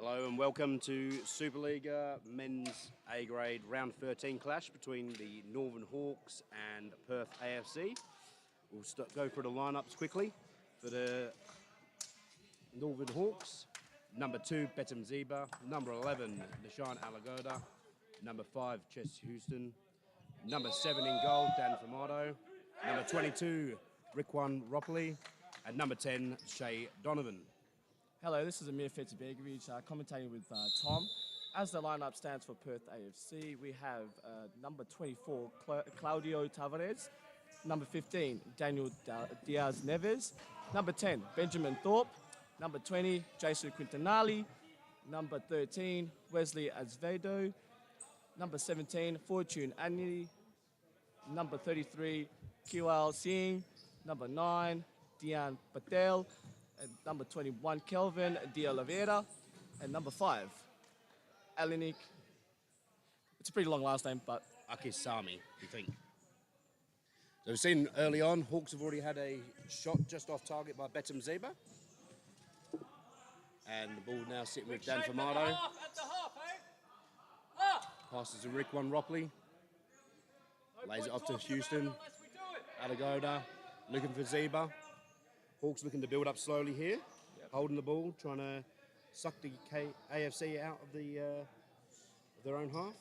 Hello and welcome to Supa-Liga Men's A-Grade Round 13 clash between the Northern Hawks and Perth AFC. We'll go through the lineups quickly. For the Northern Hawks, number 2, Betim Zeba, number 11, Nishan Alagoda, number 5, Chess Houston, number 7 in goal, Dan Famato, number 22, Rikwan Ropley, and number 10, Shay Donovan. Hello, this is Amir Fetzibegovic, commentating with Tom. As the lineup stands for Perth AFC, we have number 24, Claudio Tavares, number 15, Daniel Diaz Neves, number 10, Benjamin Thorpe, number 20, Jason Quintanali, number 13, Wesley Azevedo, number 17, Fortune Anyi, number 33, Kiwal Singh, number 9, Dian Patel, and number 21, Kelvin De Oliveira, and number 5, Alinik. It's a pretty long last name, but Akisami, you think? So we've seen early on, Hawks have already had a shot just off target by Betim Zeba. And the ball now sitting with Dan Famato. Passes to Rikwan Ropley. Lays it off to Houston. Alagoda looking for Zeba. Hawks looking to build up slowly here, holding the ball, trying to suck the AFC out of their own half.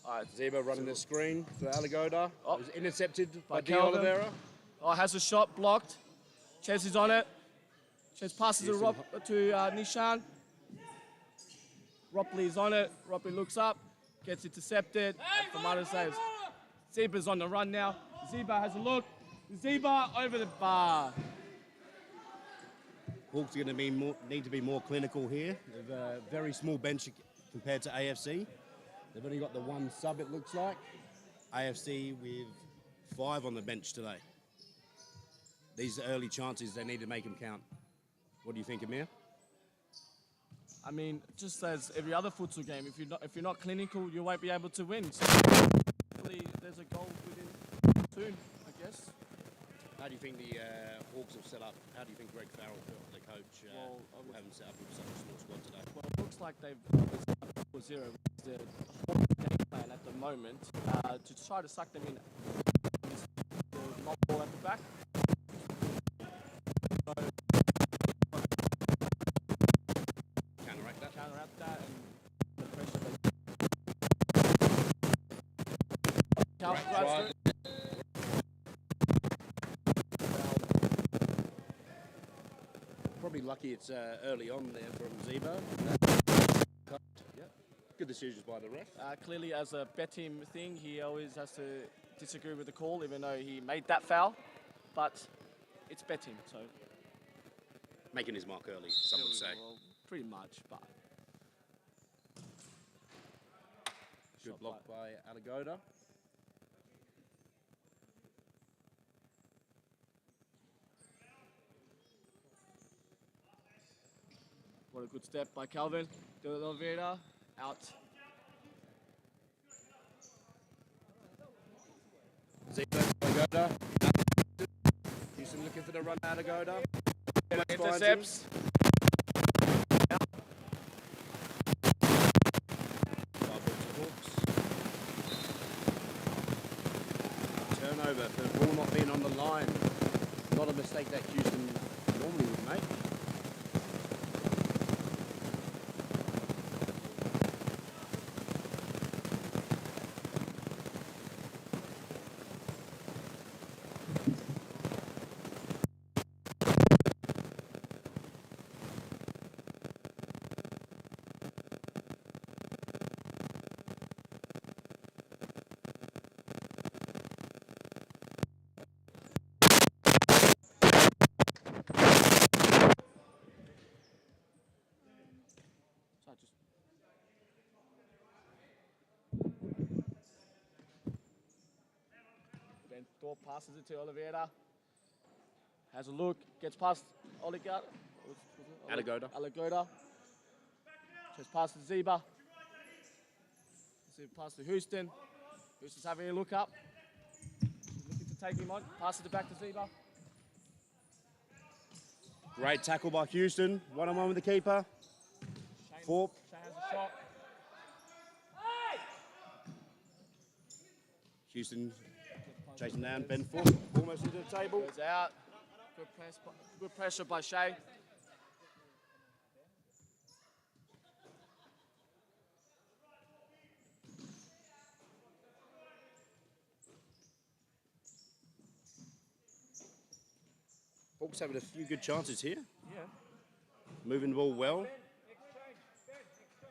All right, Zeba running the screen for Alagoda. Oh, it was intercepted by De Oliveira. Oh, has a shot blocked. Ches is on it. Ches passes to Nishan. Ropley is on it. Ropley looks up, gets intercepted. Famato saves. Zeba's on the run now. Zeba has a look. Zeba over the bar. Hawks are going to need to be more clinical here. They've a very small bench compared to AFC. They've only got the one sub, it looks like. AFC with 5 on the bench today. These early chances, they need to make them count. What do you think, Amir? I mean, just as every other futsal game, if you're not clinical, you won't be able to win. So hopefully there's a goal within soon, I guess. How do you think the Hawks have set up? How do you think Greg Farrell, the coach, haven't set up with such a small squad today? Well, it looks like they've set up 4-0, which is the Hawks game plan at the moment, to try to suck them in. The long ball at the back. Counteract that and the pressure that Probably lucky it's early on there from Zeba. Yep. Good decisions by the ref. Clearly, as a Betim thing, he always has to disagree with the call, even though he made that foul. But it's Betim, so making his mark early, some would say. Well, pretty much, but good block by Alagoda. What a good step by Calvin. De Oliveira out. Zeba, Alagoda. Houston looking for the run, Alagoda. Intercepts. Turnover for the ball not being on the line. Not a mistake that Houston normally would make. Thorpe passes it to Oliveira. Has a look, gets past Alagoda. Just past to Zeba. Pass to Houston. Houston's having a look up. take him on. Pass it back to Ziba. Great tackle by Houston. One-on-one with the keeper. Thorpe. Shane has a shot. Houston chasing down. Ben Thorpe almost into the table. Goes out. Good pressure by Shay. Hawks having a few good chances here. Yeah. Moving the ball well.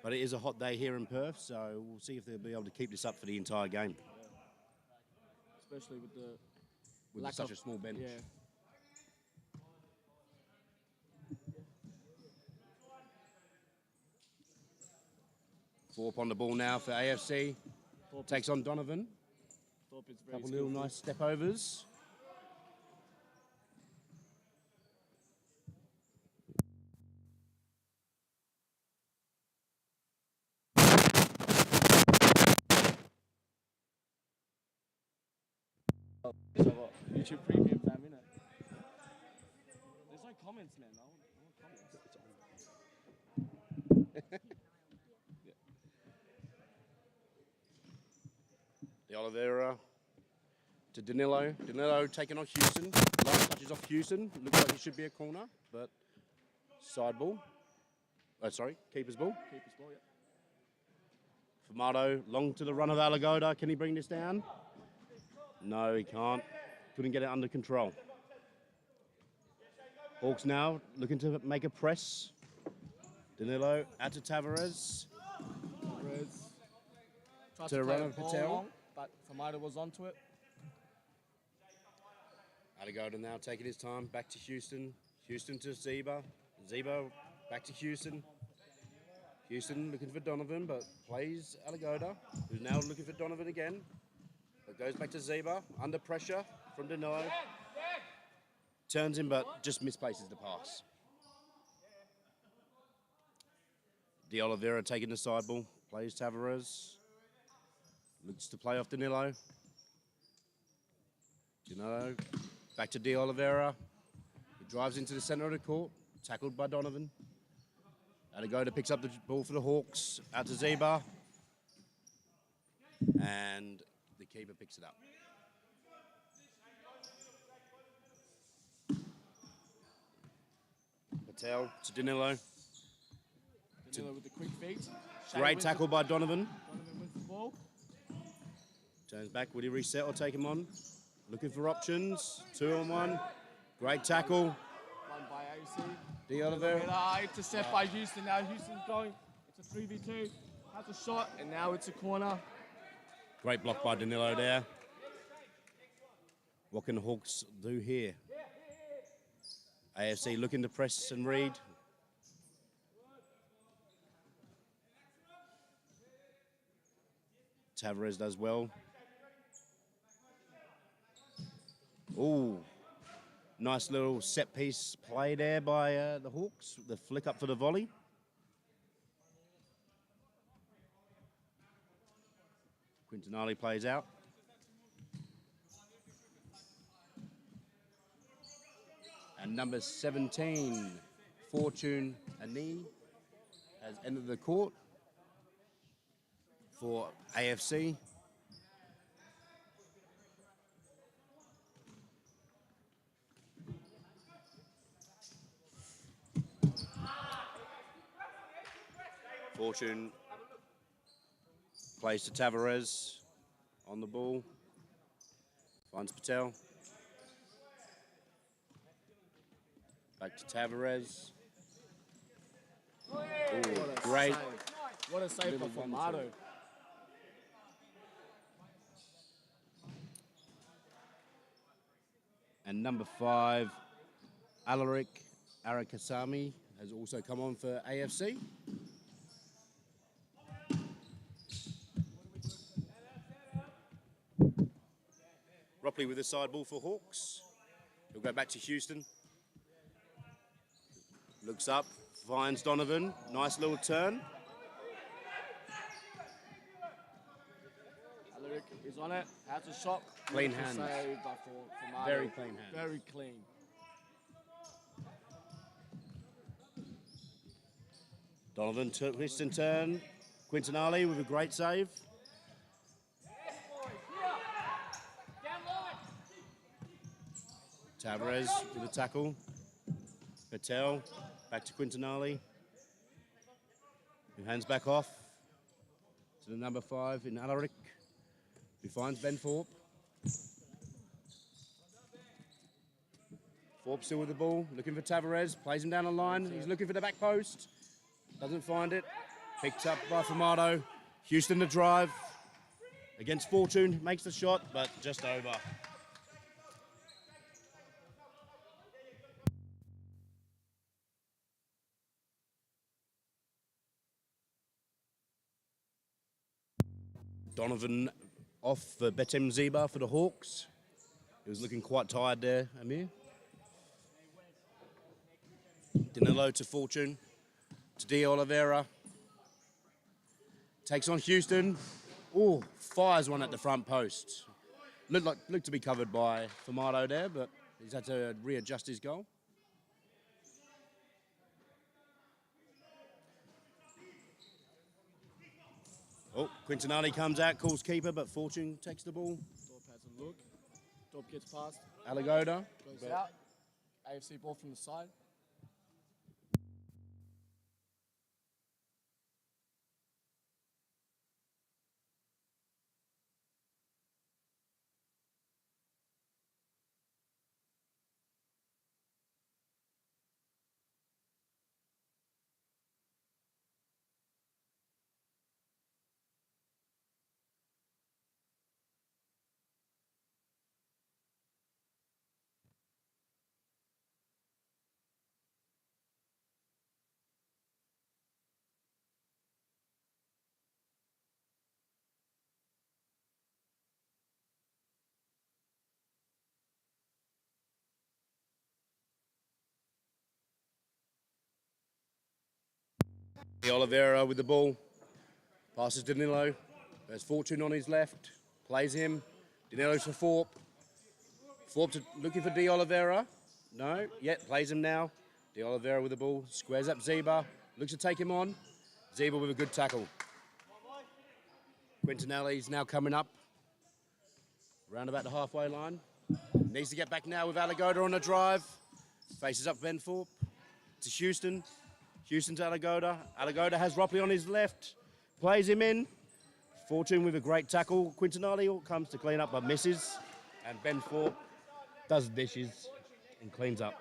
But it is a hot day here in Perth, so we'll see if they'll be able to keep this up for the entire game. Especially with the With such a small bench. Yeah. Thorpe on the ball now for AFC. Thorpe Takes on Donovan. Thorpe is very Couple little skillful. nice step overs. YouTube Premium fam, innit? There's no comments, man. I want comments. The Oliveira to Danilo. Danilo taking on Houston. Last touches off Houston. Looks like it should be a corner, but side ball. Oh, sorry, keeper's ball. Keeper's ball, yeah. Formato, long to the run of Alagoda. Can he bring this down? No, he can't. Couldn't get it under control. Hawks now looking to make a press. Danilo out to Tavares. Reds. Tried To to play run the ball Patel. long, but Famada was onto it. Alagoda now taking his time. Back to Houston. Houston to Zeba. Zeba back to Houston. Houston looking for Donovan, but plays Alagoda, who's now looking for Donovan again. But goes back to Zeba, under pressure from Danilo. Turns him, but just misplaces the pass. De Oliveira taking the side ball, plays Tavares. Looks to play off Danilo. Danilo, back to De Oliveira. He drives into the centre of the court, tackled by Donovan. Alagoda picks up the ball for the Hawks, out to Zeba. And the keeper picks it up. Patel to Danilo. Danilo with the quick feet. Great tackle by Donovan. Donovan wins the ball. Turns back, would he reset or take him on? Looking for options, 2-on-1. Great tackle. One by AC. De Oliveira. Intercept by Houston. Now Houston's going. It's a 3v2. Has a shot, and now it's a corner. Great block by Danilo there. What can the Hawks do here? AFC looking to press and read. Tavares does well. Ooh, nice little set piece play there by the Hawks. The flick up for the volley. Quintanali plays out. And number 17, Fortune Ani, has entered the court for AFC. Fortune plays to Tavares on the ball. Finds Patel. Back to Tavares. Ooh, great. Save. What a save Little for one, Formato. too. And number 5, Alaric Arakasami has also come on for AFC. Ropley with the side ball for Hawks. He'll go back to Houston. Looks up, finds Donovan. Nice little turn. Alaric is He's on it. Has a shot. Clean Beautiful hands. Save by Formato. Very clean hands. Very clean. Donovan twists and turn. Quintanale with a great save. Tavares with a tackle. Patel back to Quintanale. Who hands back off to the number 5 in Alaric, who finds Ben Thorpe. Thorpe still with the ball, looking for Tavares, plays him down the line. He's looking for the back post, doesn't find it. Picked up by Formato. Houston the drive against Fortune, makes the shot, but just over. Donovan off for Betem Ziba for the Hawks. He was looking quite tired there, Amir. Danilo to Fortune, to De Oliveira. Takes on Houston. Oh, fires one at the front post. Looked to be covered by Formato there, but he's had to readjust his goal. Oh, Quintanale comes out, calls keeper, but Fortune takes the ball. Dorp has a look. Dorp gets past. Alagoda. Goes out. AFC ball from the side. De Oliveira with the ball. Passes Danilo. There's Fortune on his left. Plays him. Danilo to Thorpe. Thorpe looking for De Oliveira. No, yet plays him now. De Oliveira with the ball. Squares up Ziba. Looks to take him on. Ziba with a good tackle. Quintanale's now coming up. Round about the halfway line. Needs to get back now with Alagoda on the drive. Faces up Ben Thorpe. To Houston. Houston to Alagoda. Alagoda has Ropley on his left. Plays him in. Fortune with a great tackle. Quintanale comes to clean up but misses. And Ben Thorpe does dishes and cleans up.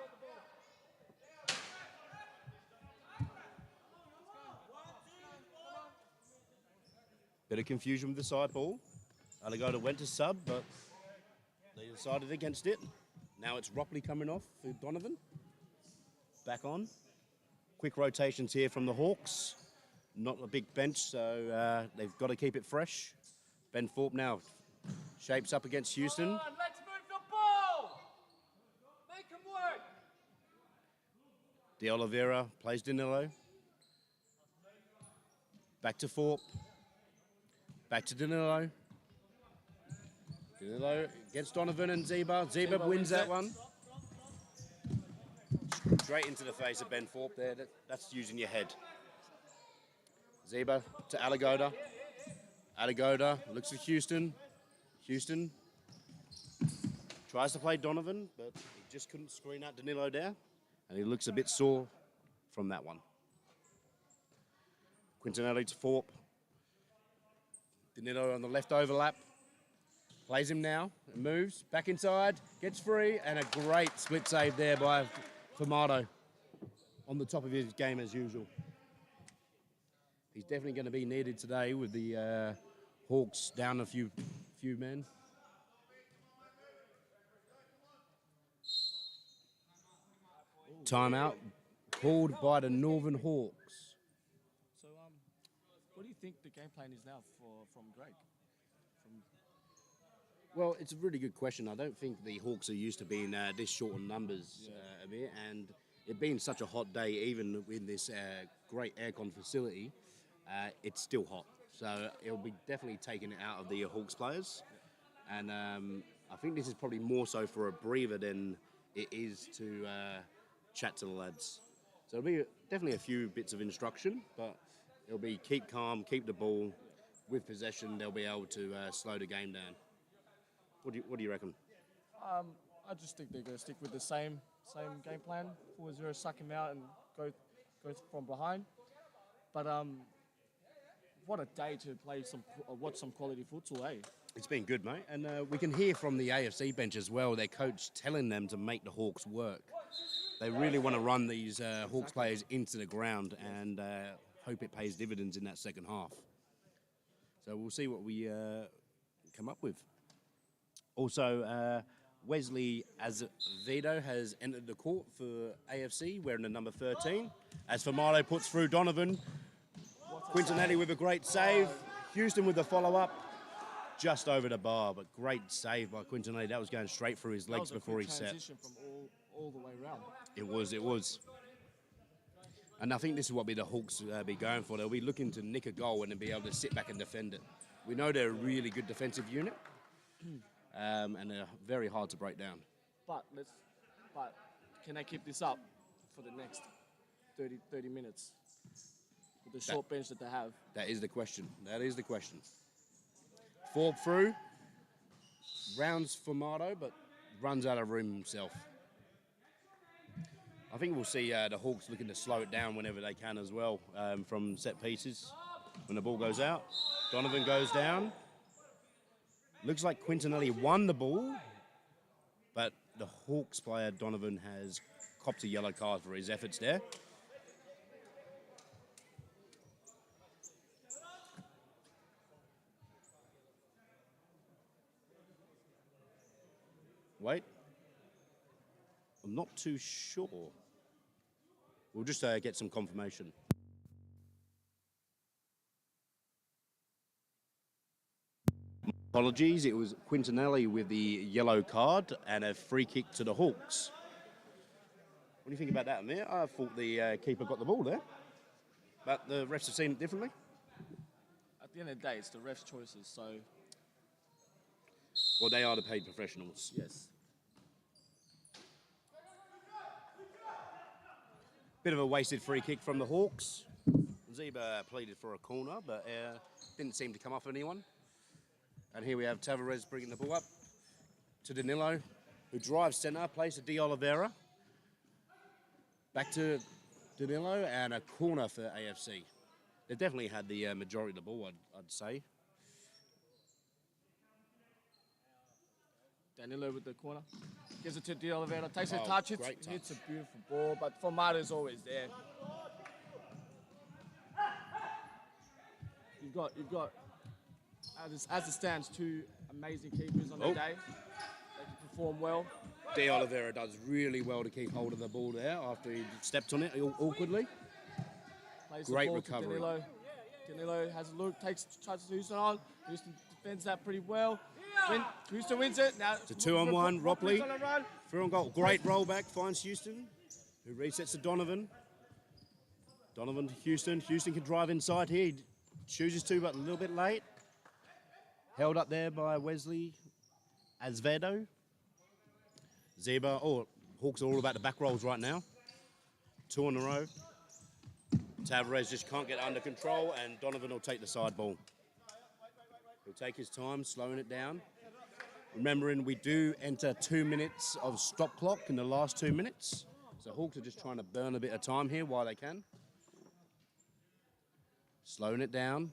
Bit of confusion with the side ball. Alagoda went to sub, but they decided against it. Now it's Ropley coming off for Donovan. Back on. Quick rotations here from the Hawks. Not a big bench, so they've got to keep it fresh. Ben Thorpe now shapes up against Houston. Let's move the ball! Make him work! De Oliveira plays Danilo. Back to Thorpe. Back to Danilo. Danilo against Donovan and Ziba. Ziba wins that one. Straight into the face of Ben Thorpe there. That's using your head. Ziba to Alagoda. Alagoda looks for Houston. Houston tries to play Donovan, but he just couldn't screen out Danilo there. And he looks a bit sore from that one. Quintanale to Thorpe. Danilo on the left overlap. Plays him now and moves. Back inside. Gets free. And a great split save there by Formato on the top of his game as usual. He's definitely going to be needed today with the Hawks down a few men. Timeout called by the Northern Hawks. So, what do you think the game plan is now from Greg? Well, it's a really good question. I don't think the Hawks are used to being this short on numbers, Amir, and it being such a hot day, even in this great aircon facility, it's still hot. So it'll be definitely taking it out of the Hawks players. And I think this is probably more so for a breather than it is to chat to the lads. So it'll be definitely a few bits of instruction, but it'll be keep calm, keep the ball. With possession, they'll be able to slow the game down. What do you reckon? I just think they're going to stick with the same game plan. 4-0, suck him out and go from behind. But what a day to play watch some quality futsal, eh? It's been good, mate. And we can hear from the AFC bench as well, their coach telling them to make the Hawks work. They really want to run these Hawks players into the ground and hope it pays dividends in that second half. So we'll see what we come up with. Also, Wesley Azevedo has entered the court for AFC, wearing the number 13. As Famado puts through Donovan, Quintonelli with a great save. Houston with the follow-up, just over the bar, but great save by Quintonelli. That was going straight through his legs before he set. Transition from all the way around. It was. And I think this is what the Hawks be going for. They'll be looking to nick a goal and then be able to sit back and defend it. We know they're a really good defensive unit, and they're very hard to break down. But can they keep this up for the next 30 minutes with the short bench that they have? That is the question. 4 through, rounds Famado, but runs out of room himself. I think we'll see the Hawks looking to slow it down whenever they can as well from set pieces. When the ball goes out, Donovan goes down. Looks like Quintonelli won the ball, but the Hawks player, Donovan, has copped a yellow card for his efforts there. Wait. I'm not too sure. We'll just get some confirmation. Apologies, it was Quintonelli with the yellow card and a free kick to the Hawks. What do you think about that, Amir? I thought the keeper got the ball there, but the refs have seen it differently. At the end of the day, it's the refs' choices, so... Well, they are the paid professionals. Yes. Bit of a wasted free kick from the Hawks. Zeba pleaded for a corner, but didn't seem to come off anyone. And here we have Tavares bringing the ball up to Danilo, who drives centre, plays to De Oliveira. Back to Danilo, and a corner for AFC. They definitely had the majority of the ball, I'd say. Danilo with the corner. Gives it to De Oliveira. Takes a Oh, touch. great touch. Hits a beautiful ball. But Famato's always there. You've got as it stands, 2 amazing keepers on the day. They can perform well. De Oliveira does really well to keep hold of the ball there after he stepped on it awkwardly. Plays Great the ball recovery. To Danilo. Danilo has a look, touches Houston on. Houston defends that pretty well. Houston wins it. Now It's a 2-on-1. Ropley on a run. through on goal. Great rollback. Finds Houston, who resets to Donovan. Donovan to Houston. Houston can drive inside here. He chooses to, but a little bit late. Held up there by Wesley Azevedo. Zeba. Oh, Hawks are all about the back rolls right now. 2 in a row. Tavares just can't get under control, and Donovan will take the side ball. He'll take his time, slowing it down. Remembering we do enter 2 minutes of stop clock in the last 2 minutes. So Hawks are just trying to burn a bit of time here while they can. Slowing it down.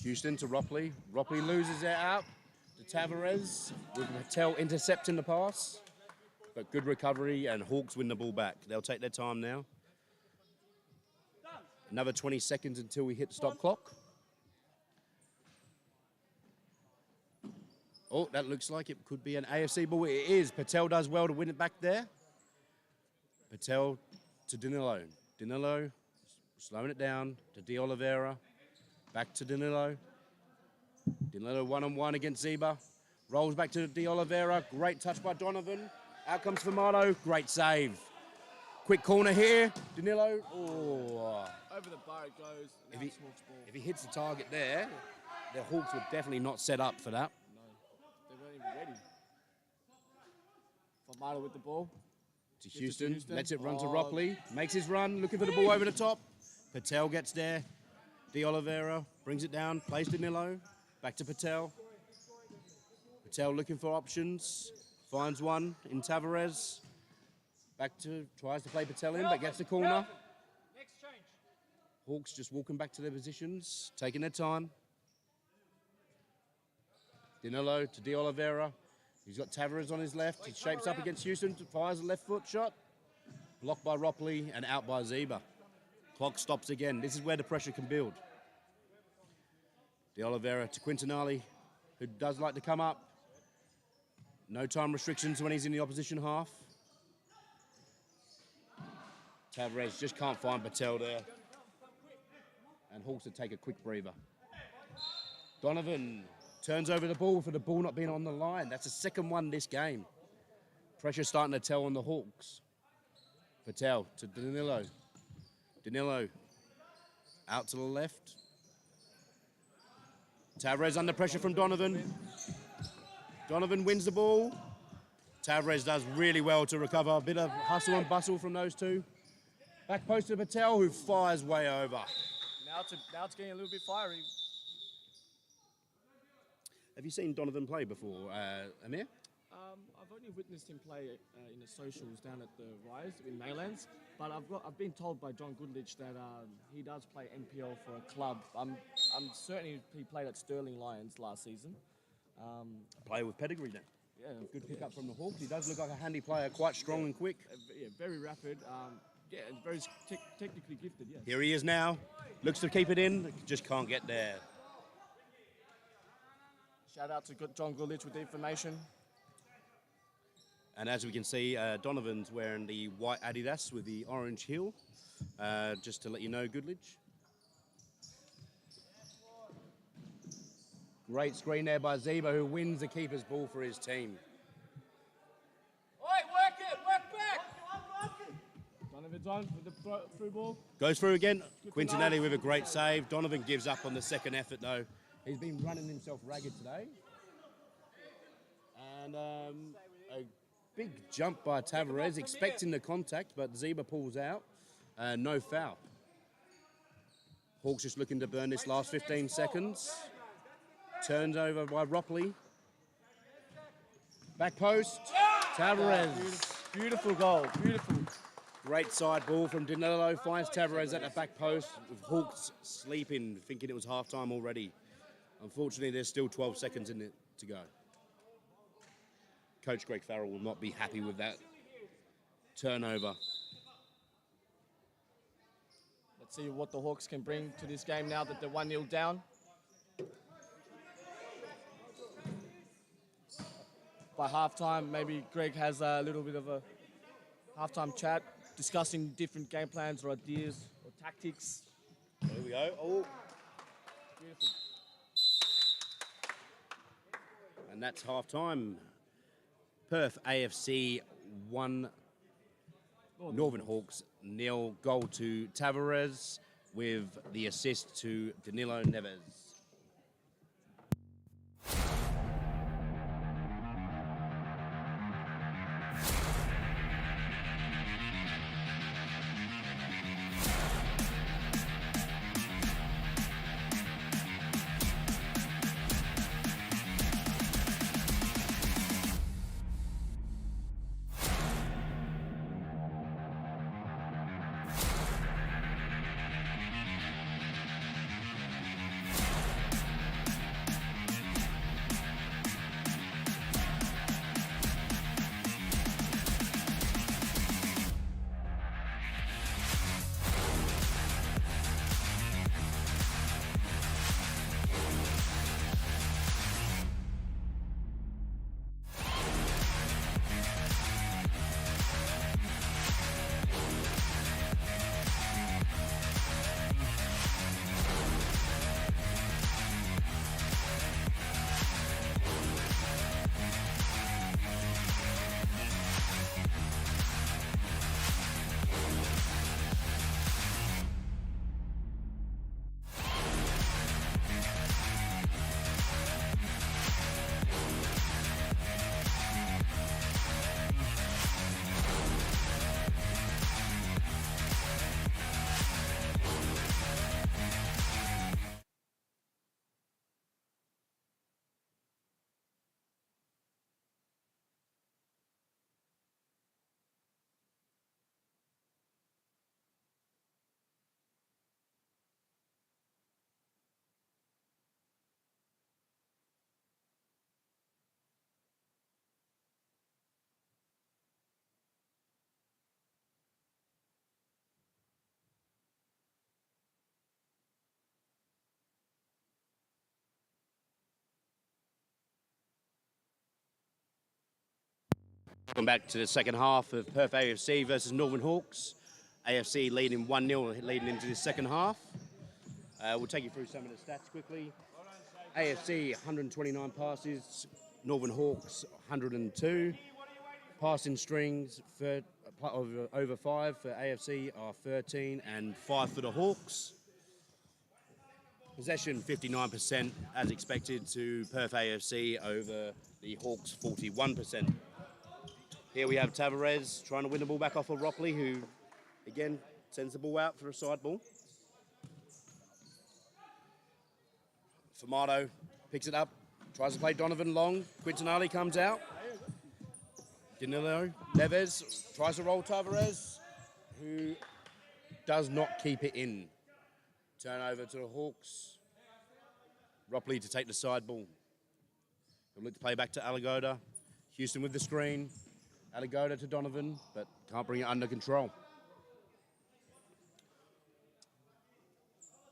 Houston to Ropley. Ropley loses it out to Tavares with Patel intercepting the pass. But good recovery, and Hawks win the ball back. They'll take their time now. Another 20 seconds until we hit the stop clock. Oh, that looks like it could be an AFC ball. It is. Patel does well to win it back there. Patel to Danilo. Danilo slowing it down to De Oliveira. Back to Danilo. Danilo 1-on-1 against Zeba. Rolls back to De Oliveira. Great touch by Donovan. Out comes Famado. Great save. Quick corner here. Danilo. Oh. Over the bar it goes. If he hits the target there, The Hawks were definitely not set up for that. No, they weren't even ready. Famada with the ball. To Houston, Houston. lets it run to Oh. Rockley, makes his run, looking for the ball over the top. Patel gets there. De Oliveira brings it down, plays Danilo, back to Patel. Patel looking for options, finds one in Tavares. Tries to play Patel in, but gets the corner. Next change. Hawks just walking back to their positions, taking their time. Danilo to De Oliveira. He's got Tavares on his left. He shapes up against Houston, fires a left foot shot. Blocked by Rockley and out by Zeba. Clock stops again. This is where the pressure can build. De Oliveira to Quintanali, who does like to come up. No time restrictions when he's in the opposition half. Tavares just can't find Patel there. And Hawks to take a quick breather. Donovan turns over the ball for the ball not being on the line. That's the second one this game. Pressure starting to tell on the Hawks. Patel to Danilo. Danilo out to the left. Tavares under pressure from Donovan. Donovan wins the ball. Tavares does really well to recover. A bit of hustle and bustle from those two. Back post to Patel, who fires way over. Now it's getting a little bit fiery. Have you seen Donovan play before, Amir? I've only witnessed him play in the socials down at the Rise in Maylands, but I've been told by John Goodrich that he does play NPL for a club. I'm certain he played at Sterling Lions last season. Player with pedigree then. Yeah, Good pickup from the Hawks. He does look like a handy player, quite strong and quick. Yeah, very rapid. Yeah, and very technically gifted. Yes. Here he is now. Looks to keep it in, just can't get there. Shout out to John Goodrich with the information. And as we can see, Donovan's wearing the white Adidas with the orange heel. Just to let you know, Goodrich. Great screen there by Zeba, who wins the keeper's ball for his team. Oi, work it, work back. Donovan's on with the through ball. Goes through again. Quintanelli with a great save. Donovan gives up on the second effort, though. He's been running himself ragged today. And a big jump by Tavares, expecting the contact, but Zeba pulls out. No foul. Hawks just looking to burn this last 15 seconds. Turns over by Rockley. Back post. Tavares. Beautiful goal. Beautiful. Great side ball from Danilo. Finds Tavares at the back post. With Hawks sleeping, thinking it was half-time already. Unfortunately, there's still 12 seconds in it to go. Coach Greg Farrell will not be happy with that turnover. Let's see what the Hawks can bring to this game now that they're 1-0 down. By halftime, maybe Greg has a little bit of a halftime chat, discussing different game plans or ideas or tactics. There we go. Oh. Beautiful. And that's half-time. Perth AFC 1, Northern Hawks 0. Goal to Tavares with the assist to Danilo Neves. Welcome back to the second half of Perth AFC versus Northern Hawks. AFC leading 1-0 leading into the second half. We'll take you through some of the stats quickly. AFC 129 passes, Northern Hawks 102. Passing strings for over 5 for AFC are 13 and 5 for the Hawks. Possession 59% as expected to Perth AFC over the Hawks 41%. Here we have Tavares trying to win the ball back off of Ropley, who again sends the ball out for a side ball. Formato picks it up, tries to play Donovan long. Quintanali comes out. Danilo Neves tries to roll Tavares, who does not keep it in. Turnover to the Hawks. Ropley to take the side ball. He'll look to play back to Alagoda. Houston with the screen. Alagoda to Donovan, but can't bring it under control.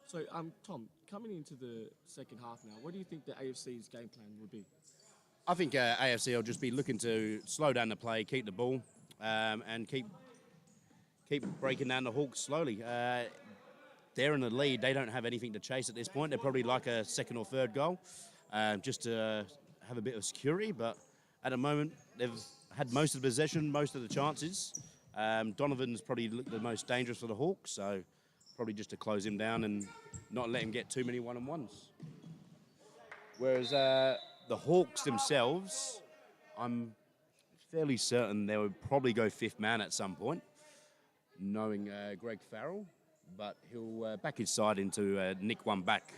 So, Tom, coming into the second half now, what do you think the AFC's game plan would be? I think AFC will just be looking to slow down the play, keep the ball, and keep breaking down the Hawks slowly. They're in the lead. They don't have anything to chase at this point. They're probably like a second or third goal, just to have a bit of security. But at the moment, they've had most of the possession, most of the chances. Donovan's probably the most dangerous for the Hawks, so probably just to close him down and not let him get too many one-on-ones. Whereas the Hawks themselves, I'm fairly certain they would probably go fifth man at some point, knowing Greg Farrell, but he'll back his side into nick one back.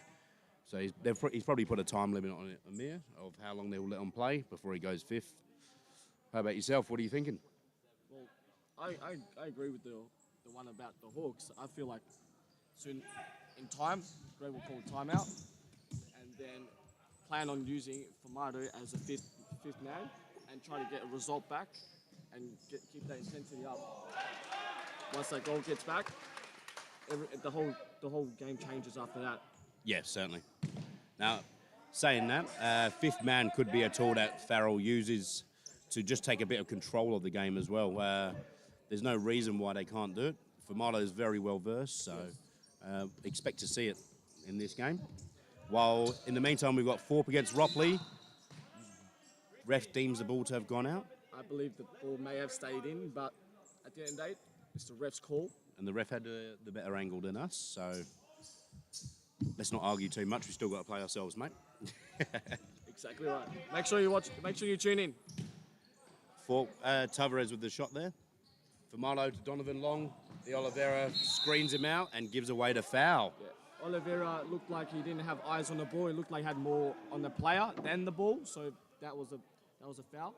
So he's probably put a time limit on it, Amir, of how long they will let him play before he goes fifth. How about yourself? What are you thinking? Well, I agree with the one about the Hawks. I feel like soon in time, Greg will call timeout and then plan on using Formato as a fifth man and try to get a result back and keep that intensity up. Once that goal gets back, the whole game changes after that. Yeah, certainly. Now, saying that, fifth man could be a tool that Farrell uses to just take a bit of control of the game as well. There's no reason why they can't do it. Formato is very well versed, so expect to see it in this game. While in the meantime, we've got Thorpe against Ropley. Ref deems the ball to have gone out. I believe the ball may have stayed in, but at the end of the day, it's the ref's call. And the ref had the better angle than us, so let's not argue too much. We've still got to play ourselves, mate. Exactly right. Make sure you watch. Make sure you tune in. For Tavares with the shot there. Formato to Donovan Long. De Oliveira screens him out and gives away the foul. Yeah. Oliveira looked like he didn't have eyes on the ball. He looked like he had more on the player than the ball. So that was a foul.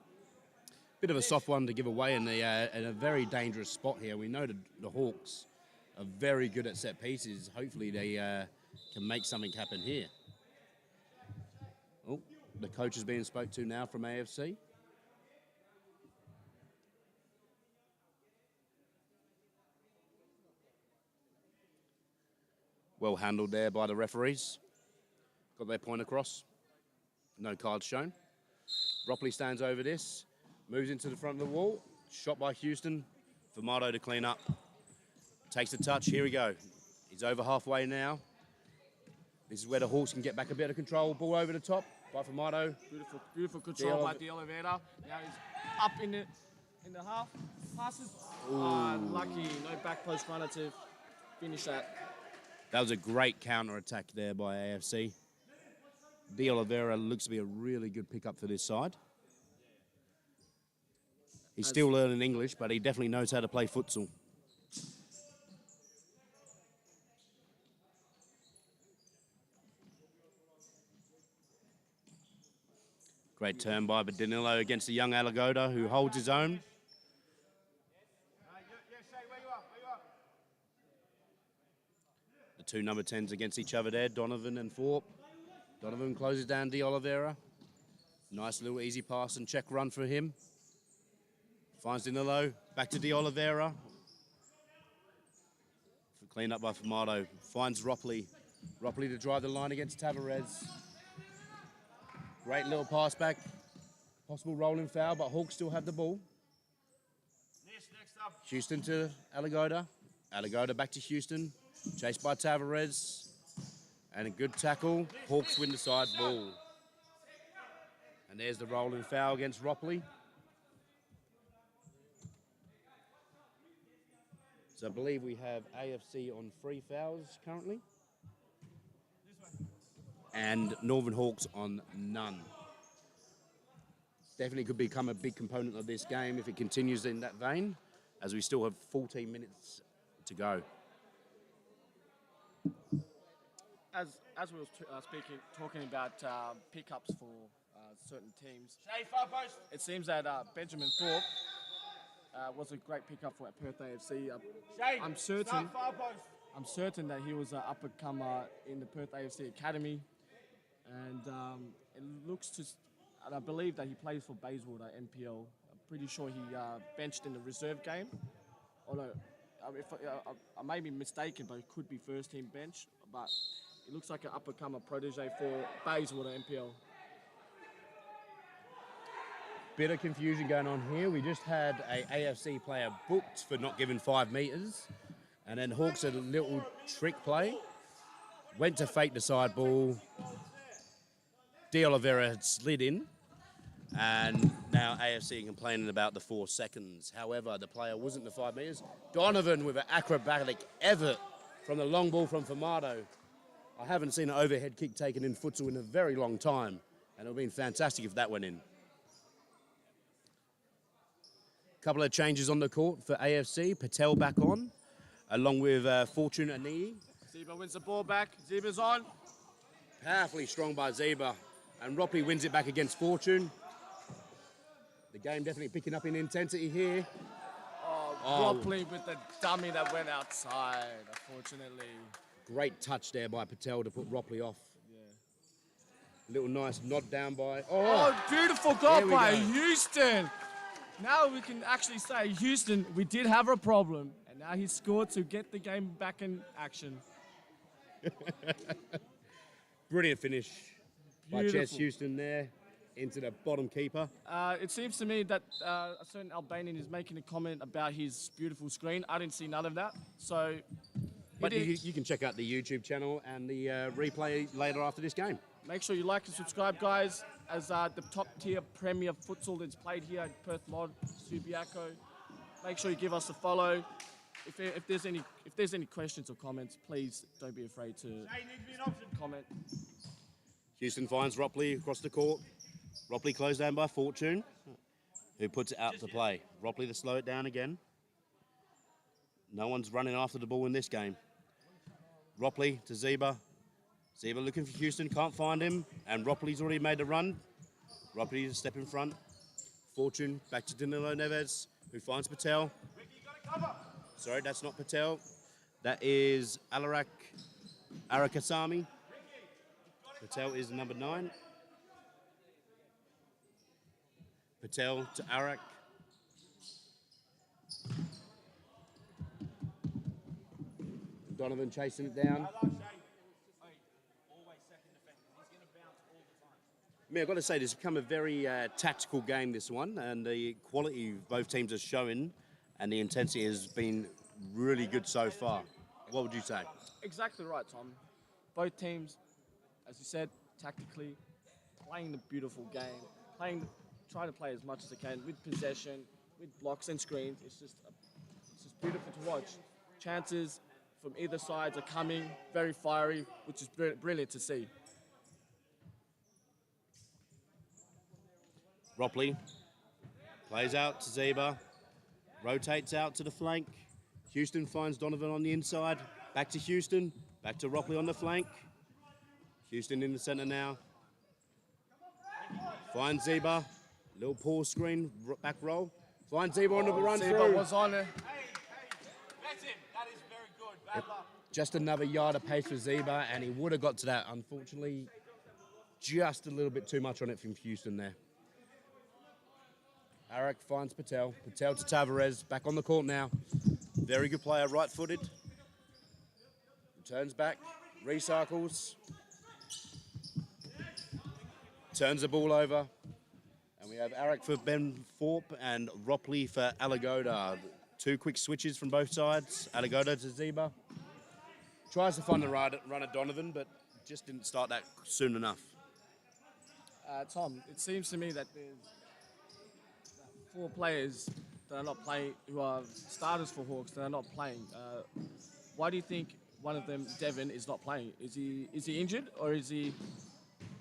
Bit of a soft one to give away in a very dangerous spot here. We know the Hawks are very good at set pieces. Hopefully they can make something happen here. Oh, the coach is being spoke to now from AFC. Well handled there by the referees. Got their point across. No cards shown. Ropley stands over this. Moves into the front of the wall. Shot by Houston. Formato to clean up. Takes the touch. Here we go. He's over halfway now. This is where the Hawks can get back a bit of control. Ball over the top by Formato. Beautiful control by De Oliveira. Now he's up in the half. Passes. Lucky. No back post runner to finish that. That was a great counter-attack there by AFC. De Oliveira looks to be a really good pickup for this side. He's still learning English, but he definitely knows how to play futsal. Great turn by Danilo against the young Alagoda, who holds his own. The two number 10s against each other there, Donovan and Thorpe. Donovan closes down De Oliveira. Nice little easy pass and check run for him. Finds Danilo, back to De Oliveira. Clean up by Formato. Finds Ropley. Ropley to drive the line against Tavares. Great little pass back. Possible rolling foul, but Hawks still have the ball. Houston to Alagoda. Alagoda back to Houston. Chased by Tavares. And a good tackle. Hawks win the side ball. And there's the rolling foul against Ropley. So I believe we have AFC on 3 fouls currently. And Northern Hawks on none. Definitely could become a big component of this game if it continues in that vein, as we still have 14 minutes to go. As we were talking about pickups for certain teams, it seems that Benjamin Thorpe was a great pickup for Perth AFC. I'm certain that he was an up-and-comer in the Perth AFC Academy, and it looks to, and I believe that he plays for Bayswater NPL. I'm pretty sure he benched in the reserve game. Although I may be mistaken, but it could be first-team bench. But it looks like an up-and-comer protege for Bayswater NPL. Bit of confusion going on here. We just had a AFC player booked for not giving 5 metres. And then Hawks had a little trick play. Went to fake the side ball. De Oliveira had slid in. And now AFC complaining about the 4 seconds. However, the player wasn't the 5 metres. Donovan with an acrobatic effort from the long ball from Famato. I haven't seen an overhead kick taken in futsal in a very long time. And it would have been fantastic if that went in. Couple of changes on the court for AFC. Patel back on, along with Fortune Anii. Zeba wins the ball back. Zeba's on. Powerfully strong by Zeba. And Ropley wins it back against Fortune. The game definitely picking up in intensity here. Ropley with the dummy that went outside, unfortunately. Great touch there by Patel to put Ropley off. Yeah. Little nice nod down by... Oh, beautiful goal by Houston. Now we can actually say, Houston, we did have a problem, and now he scored to get the game back in action. Brilliant finish by Chess Houston there into the bottom keeper. It seems to me that a certain Albanian is making a comment about his beautiful screen. I didn't see none of that. So, but you can check out the YouTube channel and the replay later after this game. Make sure you like and subscribe, guys, as the top-tier Premier futsal that's played here at Perth Mod, Subiaco. Make sure you give us a follow. If there's any questions or comments, please don't be afraid to comment. Houston finds Ropley across the court. Ropley closed down by Fortune, who puts it out to play. Ropley to slow it down again. No one's running after the ball in this game. Ropley to Zeba. Zeba looking for Houston, can't find him, and Ropley's already made a run. Ropley to step in front. Fortune back to Danilo Neves, who finds Patel. Sorry, that's not Patel. That is Arakasami. Patel is number 9. Patel to Arak. Donovan chasing it down. I've got to say, this has become a very tactical game, this one, and the quality both teams are showing and the intensity has been really good so far. What would you say? Exactly right, Tom. Both teams, as you said, tactically, playing the beautiful game, trying to play as much as they can with possession, with blocks and screens. It's just beautiful to watch. Chances from either side are coming, very fiery, which is brilliant to see. Ropley plays out to Zeba, rotates out to the flank. Houston finds Donovan on the inside. Back to Houston, back to Ropley on the flank. Houston in the centre now. Finds Zeba, little pause screen, back roll. Finds Zeba on the run through. Zeba was on it. That's him. That is very good. Bad luck. Just another yard of pace for Zeba, and he would have got to that. Unfortunately, just a little bit too much on it from Houston there. Arak finds Patel. Patel to Tavares. Back on the court now. Very good player, right-footed. Turns back, recycles. Turns the ball over. And we have Arak for Ben Thorpe and Ropley for Alagoda. 2 quick switches from both sides. Alagoda to Zeba. Tries to find the runner Donovan, but just didn't start that soon enough. Tom, it seems to me that there's 4 players that are not playing, who are starters for Hawks, that are not playing. Why do you think one of them, Devon, is not playing? Is he injured, or is he?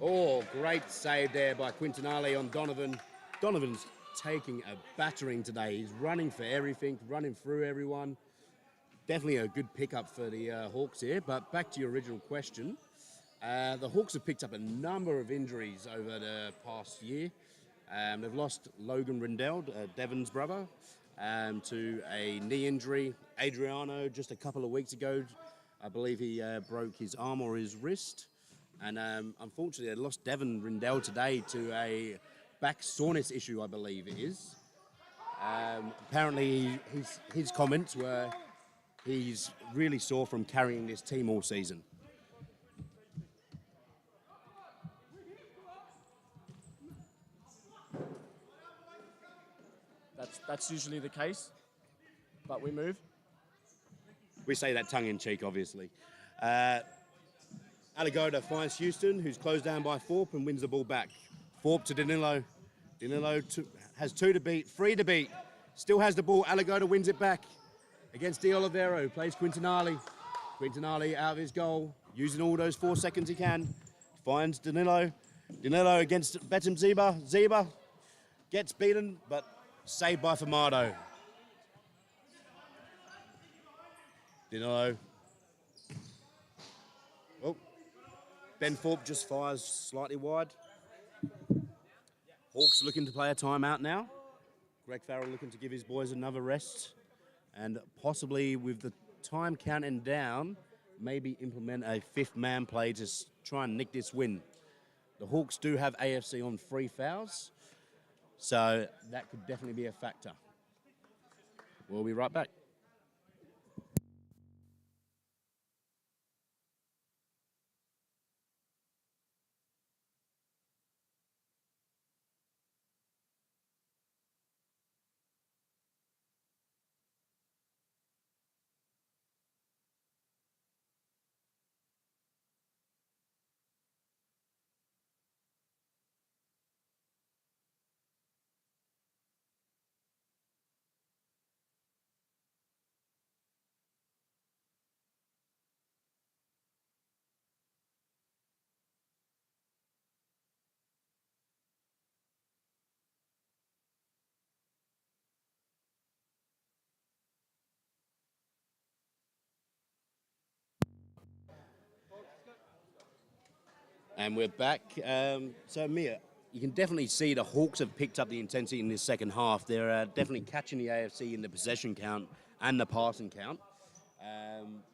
Oh, great save there by Quintanale on Donovan. Donovan's taking a battering today. He's running for everything, running through everyone. Definitely a good pickup for the Hawks here. But back to your original question. The Hawks have picked up a number of injuries over the past year. They've lost Logan Rindell, Devon's brother, to a knee injury. Adriano, just a couple of weeks ago, I believe he broke his arm or his wrist. And unfortunately, they lost Devon Rindell today to a back soreness issue, I believe it is. Apparently, his comments were he's really sore from carrying this team all season. That's usually the case, but we move. We say that tongue-in-cheek, obviously. Alagoda finds Houston, who's closed down by Thorpe and wins the ball back. Thorpe to Danilo. Danilo has 2 to beat, 3 to beat. Still has the ball. Alagoda wins it back against De Oliveira, who plays Quintanale. Quintanale out of his goal, using all those 4 seconds he can. Finds Danilo. Danilo against Betim Zeba. Zeba gets beaten, but saved by Famado. Danilo. Oh. Ben Thorpe just fires slightly wide. Hawks looking to play a timeout now. Greg Farrell looking to give his boys another rest. And possibly with the time counting down, maybe implement a 5th man play to try and nick this win. The Hawks do have AFC on 3 fouls, so that could definitely be a factor. We'll be right back. And we're back. So, Mia, you can definitely see the Hawks have picked up the intensity in this second half. They're definitely catching the AFC in the possession count and the passing count.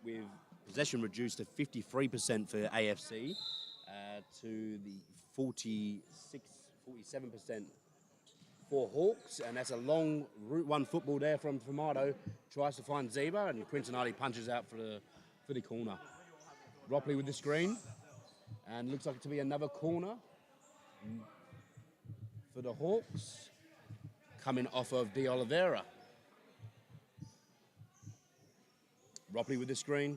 With possession reduced to 53% for AFC to the 47% for Hawks. And that's a long Route 1 football there from Famado. Tries to find Zeba, and Quintanale punches out for the corner. Ropley with the screen. And looks like it to be another corner for the Hawks, coming off of De Oliveira. Ropley with the screen.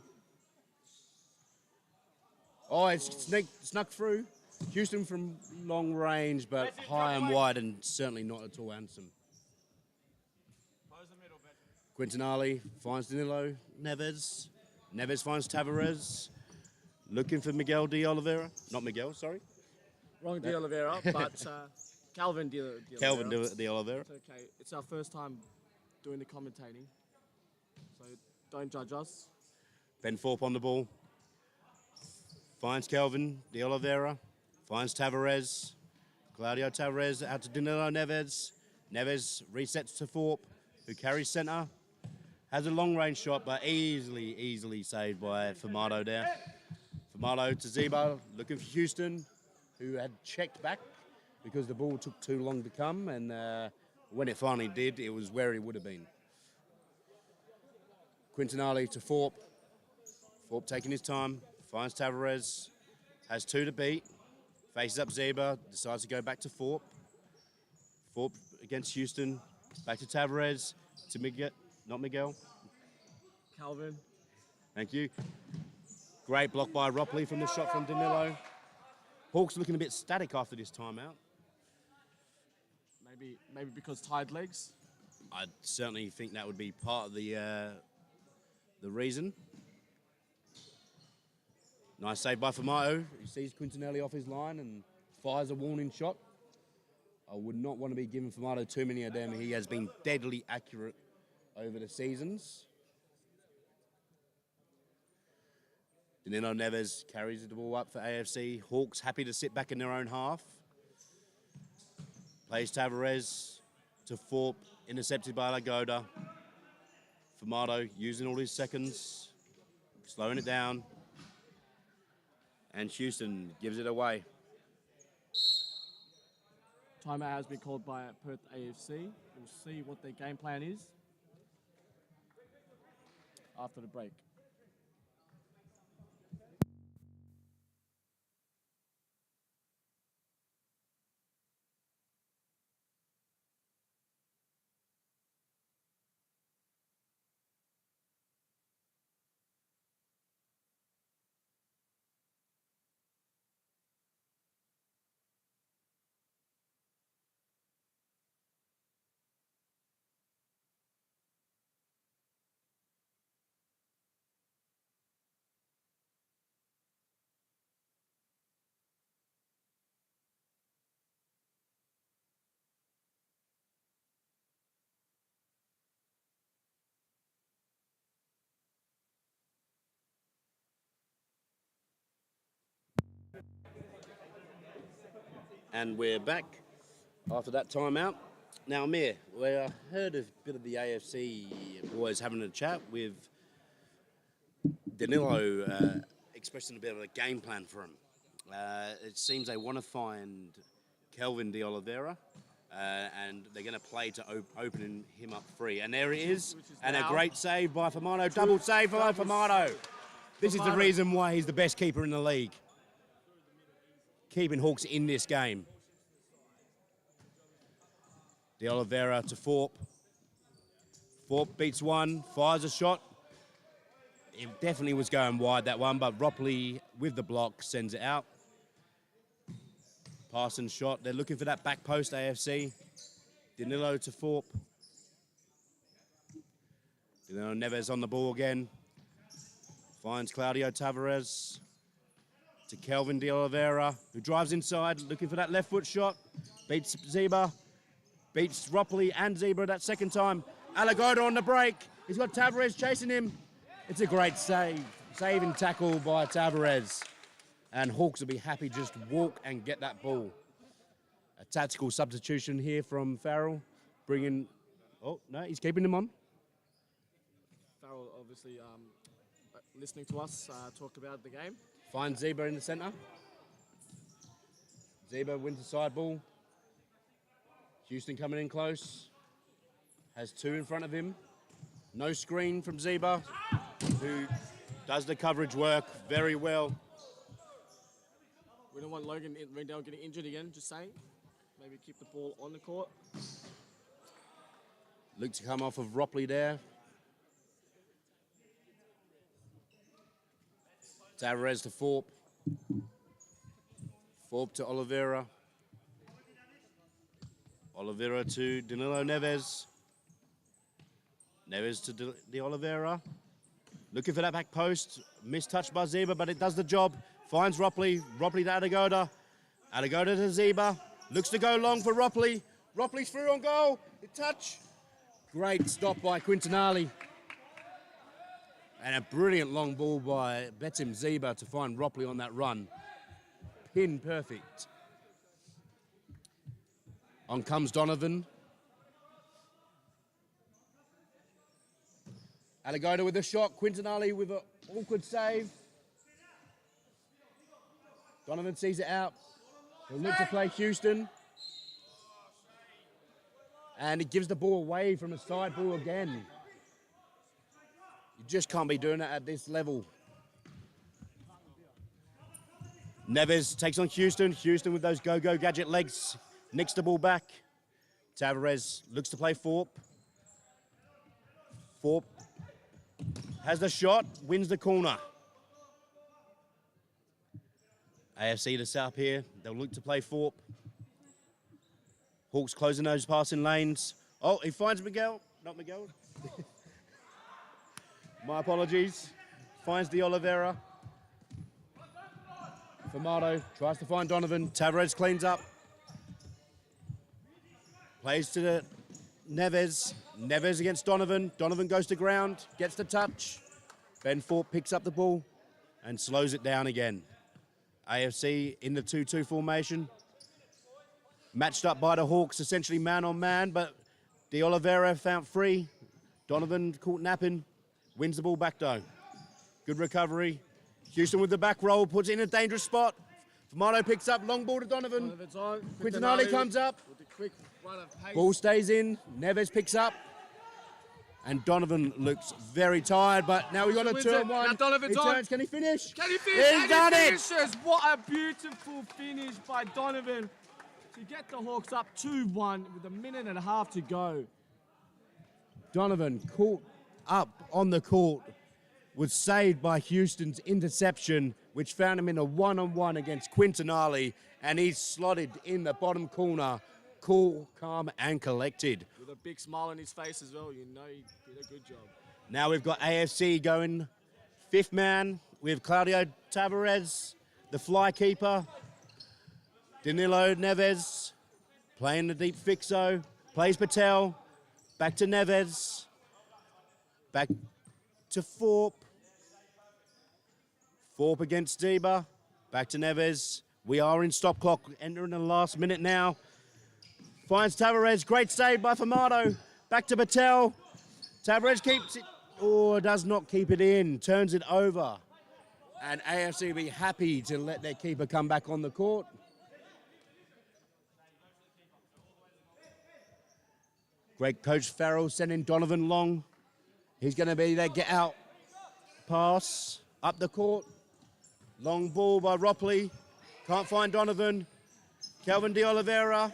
Oh, it's snuck through. Houston from long range, but high and wide, and certainly not at all handsome. Quintanale finds Danilo. Neves. Neves finds Tavares. Looking for Miguel De Oliveira. Not Miguel, sorry. Wrong De Oliveira, but Calvin De Oliveira. Calvin De Oliveira. It's okay. It's our first time doing the commentating, so don't judge us. Ben Thorpe on the ball. Finds Calvin De Oliveira. Finds Tavares. Claudio Tavares out to Danilo Neves. Neves resets to Thorpe, who carries centre. Has a long-range shot, but easily saved by Famado there. Famado to Zeba, looking for Houston, who had checked back because the ball took too long to come, and when it finally did, it was where it would have been. Quintanale to Thorpe. Thorpe taking his time, finds Tavares, has 2 to beat, faces up Zeba, decides to go back to Thorpe. Thorpe against Houston, back to Tavares, to not Miguel. Calvin. Thank you. Great block by Ropley from the shot from Danilo. Hawks looking a bit static after this timeout. Maybe because tired legs. I certainly think that would be part of the reason. Nice save by Famato. He sees Quintanelli off his line and fires a warning shot. I would not want to be giving Famato too many of them. He has been deadly accurate over the seasons. Danilo Neves carries the ball up for AFC. Hawks happy to sit back in their own half. Plays Tavares to Thorpe, intercepted by Lagoda. Famato using all his seconds, slowing it down. And Houston gives it away. Timeout has been called by Perth AFC. We'll see what their game plan is after the break. And we're back after that timeout. Now, Amir, we heard a bit of the AFC boys having a chat with Danilo expressing a bit of a game plan for him. It seems they want to find Kelvin de Oliveira, and they're going to play to open him up free. And there it is, and a great save by Famato. Double save by Famato. This is the reason why he's the best keeper in the league. Keeping Hawks in this game. De Oliveira to Thorpe. Thorpe beats one, fires a shot. It definitely was going wide, that one, but Ropley with the block sends it out. Pass and shot. They're looking for that back post, AFC. Danilo to Thorpe. Danilo Neves on the ball again. Finds Claudio Tavares to Kelvin de Oliveira, who drives inside, looking for that left foot shot. Beats Zeba. Beats Ropley and Zebra that second time. Alagoda on the break. He's got Tavares chasing him. It's a great save. Saving tackle by Tavares. And Hawks will be happy just walk and get that ball. A tactical substitution here from Farrell. Bringing... Oh, no, he's keeping him on. Farrell obviously listening to us talk about the game. Finds Zeba in the centre. Zeba wins the side ball. Houston coming in close. Has two in front of him. No screen from Zeba, who does the coverage work very well. We don't want Logan Ringdale getting injured again, just saying. Maybe keep the ball on the court. Look to come off of Ropley there. Tavares to Thorpe. Thorpe to Oliveira. Oliveira to Danilo Neves. Neves to De Oliveira. Looking for that back post. Mistouched by Zeba, but it does the job. Finds Ropley. Ropley to Adegoda. Adegoda to Zeba. Looks to go long for Ropley. Ropley's through on goal. The touch. Great stop by Quintanelli. And a brilliant long ball by Betim Zeba to find Ropley on that run. Pin perfect. On comes Donovan. Alagoda with a shot. Quintanelli with an awkward save. Donovan sees it out. He'll look to play Houston. And he gives the ball away from a side ball again. You just can't be doing it at this level. Neves takes on Houston. Houston with those go-go gadget legs. Nicks the ball back. Tavares looks to play Thorpe. Thorpe has the shot, wins the corner. AFC to set up here. They'll look to play Thorpe. Hawks closing those passing lanes. Oh, he finds Miguel. Not Miguel. My apologies. Finds De Oliveira. Formato tries to find Donovan. Tavares cleans up. Plays to the Neves. Neves against Donovan. Donovan goes to ground, gets the touch. Ben Thorpe picks up the ball and slows it down again. AFC in the 2-2 formation. Matched up by the Hawks, essentially man on man, but De Oliveira found free. Donovan caught napping. Wins the ball back though. Good recovery. Houston with the back roll, puts it in a dangerous spot. Formato picks up, long ball to Donovan. Donovan's on. Quintanale comes up. With a quick run of pace. Ball stays in. Neves picks up. And Donovan looks very tired, but now we got a Wins 2-1. it. Now Donovan's He on. turns. Can he finish? Can he finish? He's And done he it. finishes. What a beautiful finish by Donovan to get the Hawks up 2-1 with a minute and a half to go. Donovan caught up on the court, was saved by Houston's interception, which found him in a one-on-one against Quintanale, and he's slotted in the bottom corner, cool, calm, and collected. With a big smile on his face as well, you know he did a good job. Now we've got AFC going fifth man with Claudio Tavares, the fly keeper, Danilo Neves, playing the deep fixo, plays Patel, back to Neves, back to Thorpe. Thorpe against Deba, back to Neves. We are in stop clock, entering the last minute now. Finds Tavares, great save by Formato, back to Patel. Tavares keeps it, or does not keep it in, turns it over. And AFC will be happy to let their keeper come back on the court. Great coach Farrell sending Donovan long. He's going to be their get out pass up the court. Long ball by Ropley. Can't find Donovan. Kelvin De Oliveira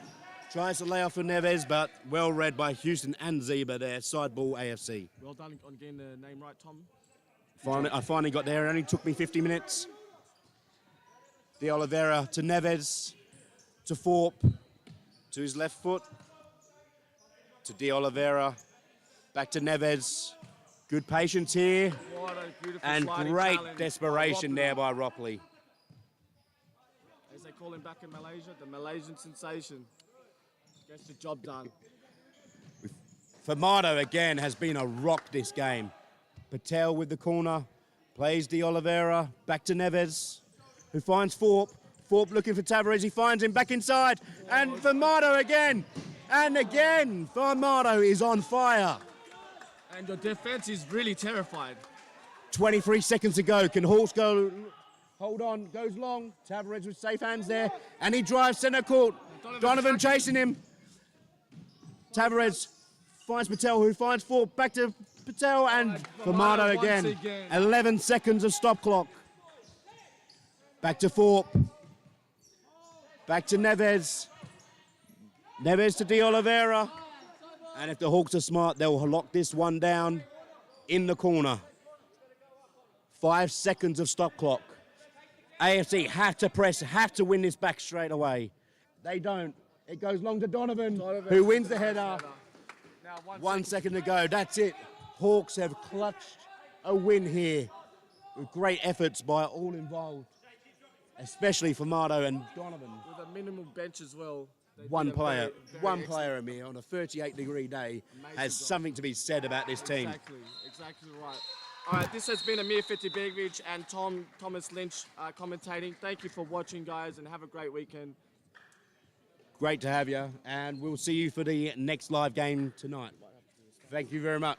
tries to lay off for Neves, but well read by Houston and Zeba there. Side ball AFC. Well done on getting the name right, Tom. I finally got there. It only took me 50 minutes. De Oliveira to Neves, to Thorpe, to his left foot, to De Oliveira, back to Neves. Good patience here, What a beautiful and sliding great challenge desperation by there Ropley. by Ropley. As they call him back in Malaysia, the Malaysian sensation. Gets the job done. Formato again has been a rock this game. Patel with the corner, plays De Oliveira, back to Neves, who finds Thorpe. Thorpe looking for Tavares, he finds him back inside, and Formato again, and again, Formato is on fire. And your defense is really terrified. 23 seconds to go, can Hawks go, hold on, goes long, Tavares with safe hands there, and he drives center court, Donovan chasing him. Tavares finds Patel, who finds Thorpe, back to Patel, and Formato again. 11 seconds of stop clock. Back to Thorpe. Back to Neves. Neves to De Oliveira. And if the Hawks are smart, they'll lock this one down in the corner. 5 seconds of stop clock. AFC have to press, have to win this back straight away. They don't. It goes long to Donovan, who wins the header. Now 1 second to go. That's it. Hawks have clutched a win here with great efforts by all involved, especially Formato and Donovan. with a minimal bench as well. They One did a player, very one excellent- player, Amir, on a 38-degree day Amazing has job. something to be said about this team. Exactly right. All right, this has been Amir Fetibegovic and Thomas Lynch commentating. Thank you for watching, guys, and have a great weekend. Great to have you, and we'll see you for the next live game tonight. Thank you very much.